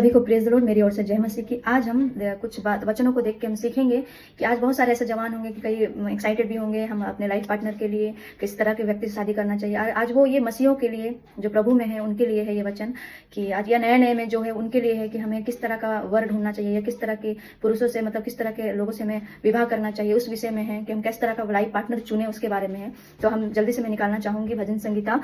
सभी को praise the Lord, मेरी ओर से जय मसीह की। आज हम कुछ वचनों को देख के हम सीखेंगे कि आज बहुत सारे ऐसे जवान होंगे कि कई एक्साइटेड भी होंगे हम अपने लाइफ पार्टनर के लिए, किस तरह के व्यक्ति से शादी करना चाहिए। आज वो ये मसीहों के लिए जो प्रभु में है उनके लिए है ये वचन, कि आज या नए नए में जो है उनके लिए है कि हमें किस तरह का वर ढूंढना चाहिए या किस तरह के पुरुषों से, मतलब किस तरह के लोगों से हमें विवाह करना चाहिए, उस विषय में है कि हम किस तरह का लाइफ पार्टनर चुने, उसके बारे में है। तो हम जल्दी से मैं निकालना चाहूंगी भजन संगीता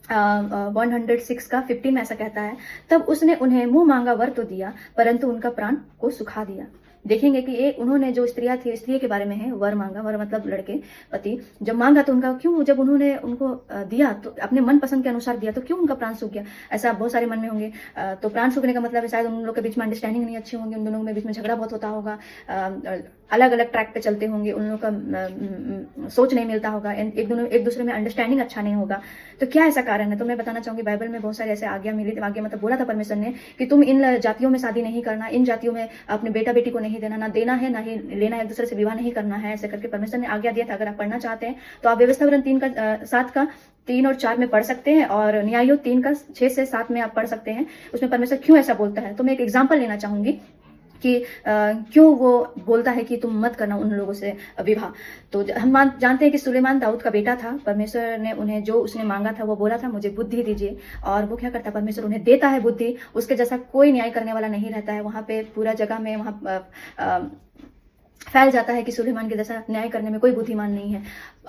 106 का 15 में ऐसा कहता है, तब उसने उन्हें मुंह मांगा वर तो दिया, परंतु उनका प्राण को सुखा दिया। देखेंगे कि ये उन्होंने जो स्त्रियां थी, स्त्री के बारे में है, वर मांगा, वर मतलब लड़के, पति जब मांगा तो उनका क्यों, जब उन्होंने उनको दिया तो अपने मन पसंद के अनुसार दिया, तो क्यों उनका प्राण सूख गया। ऐसा बहुत सारे मन में होंगे। तो प्राण सूखने का मतलब है शायद उन लोग के बीच में अंडरस्टैंडिंग नहीं अच्छी होंगी, उन दोनों के बीच में झगड़ा बहुत होता होगा, अलग अलग ट्रैक पे चलते होंगे, उन लोगों का सोच नहीं मिलता होगा, एक दूसरे में अंडरस्टैंडिंग अच्छा नहीं होगा। तो क्या ऐसा कारण है? तो मैं बताना चाहूंगी, बाइबल में बहुत सारे ऐसे आज्ञा मिली, आज्ञा मतलब बोला था परमेश्वर ने कि तुम इन जातियों में शादी नहीं करना, इन जातियों में अपने बेटा बेटी को नहीं देना, ना देना है ना ही लेना है, एक दूसरे से विवाह नहीं करना है, ऐसे करके परमेश्वर ने आज्ञा दिया था। अगर आप पढ़ना चाहते हैं तो आप व्यवस्था वरन 7 का 3 और 4 में पढ़ सकते हैं, और न्यायो 3 का 6 से 7 में आप पढ़ सकते हैं। उसमें परमेश्वर क्यों ऐसा बोलता है, तो मैं एक एग्जाम्पल लेना चाहूंगी कि क्यों वो बोलता है कि तुम मत करना उन लोगों से विवाह। तो हम जानते हैं कि सुलेमान दाऊद का बेटा था। परमेश्वर ने उन्हें जो उसने मांगा था वो बोला था, मुझे बुद्धि दीजिए, और वो क्या करता है, परमेश्वर उन्हें देता है बुद्धि। उसके जैसा कोई न्याय करने वाला नहीं रहता है वहां पे, पूरा जगह में वहां फैल जाता है कि सुलेमान के जैसा न्याय करने में कोई बुद्धिमान नहीं है।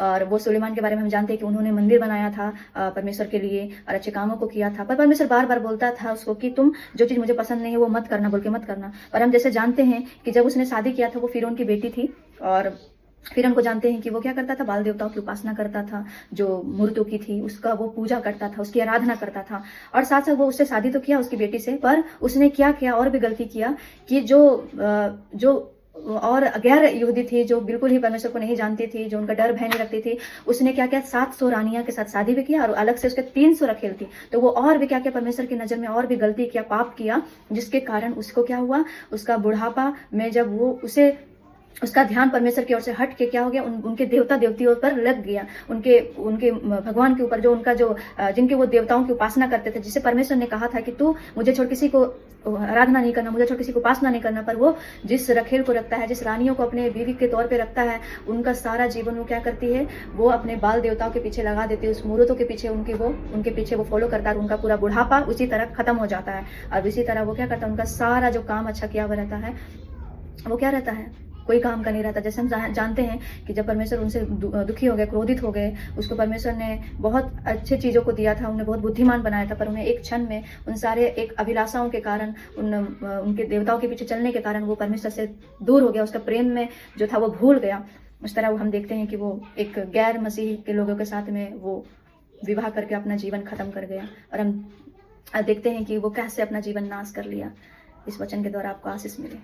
और वो सुलेमान के बारे में हम जानते हैं कि उन्होंने मंदिर बनाया था परमेश्वर के लिए, और अच्छे कामों को किया था, पर परमेश्वर बार बार बोलता था उसको कि तुम जो चीज मुझे पसंद नहीं है वो मत करना, बोल के मत करना। और हम जैसे जानते हैं कि जब उसने शादी किया था वो फिरौन की बेटी थी, और फिर हमको जानते हैं कि वो क्या करता था, बाल देवताओं की उपासना करता था, जो मूर्तों की थी उसका वो पूजा करता था, उसकी आराधना करता था। और साथ साथ वो उससे शादी तो किया उसकी बेटी से, पर उसने क्या किया, और भी गलती किया कि जो और गैर यहूदी थी, जो बिल्कुल ही परमेश्वर को नहीं जानती थी, जो उनका डर भय नहीं रखती थी, उसने क्या किया, 700 रानियां के साथ शादी भी किया, और अलग से उसके 300 रखेल थी। तो वो और भी क्या किया, परमेश्वर की नजर में और भी गलती किया, पाप किया, जिसके कारण उसको क्या हुआ, उसका बुढ़ापा में जब वो उसका ध्यान परमेश्वर की ओर से हट के क्या हो गया, उनके देवता देवतियों पर लग गया, उनके भगवान के ऊपर, जो जिनके वो देवताओं की उपासना करते थे, जिसे परमेश्वर ने कहा था कि तू मुझे छोड़ किसी को आराधना नहीं करना, मुझे छोड़ किसी को उपासना नहीं करना। पर वो जिस रखेल को रखता है, जिस रानियों को अपने बीवी के तौर पे रखता है, उनका सारा जीवन वो क्या करती है, वो अपने बाल देवताओं के पीछे लगा देती है, उस मूर्तों के पीछे उनके पीछे वो फॉलो करता है, उनका पूरा बुढ़ापा उसी तरह खत्म हो जाता है। और इसी तरह वो क्या करता है, उनका सारा जो काम अच्छा किया हुआ रहता है वो क्या रहता है, कोई काम का नहीं रहता। जैसे हम जानते हैं कि जब परमेश्वर उनसे दुखी हो गए, क्रोधित हो गए, उसको परमेश्वर ने बहुत अच्छी चीजों को दिया था, उन्हें बहुत बुद्धिमान बनाया था, पर उन्हें एक क्षण में उन सारे एक अभिलाषाओं के कारण, उनके देवताओं के पीछे चलने के कारण वो परमेश्वर से दूर हो गया, उसका प्रेम में जो था वो भूल गया। उस तरह हम देखते हैं कि वो एक गैर मसीह के लोगों के साथ में वो विवाह करके अपना जीवन खत्म कर गया, और हम देखते हैं कि वो कैसे अपना जीवन नाश कर लिया। इस वचन के द्वारा आपको आशीष मिले।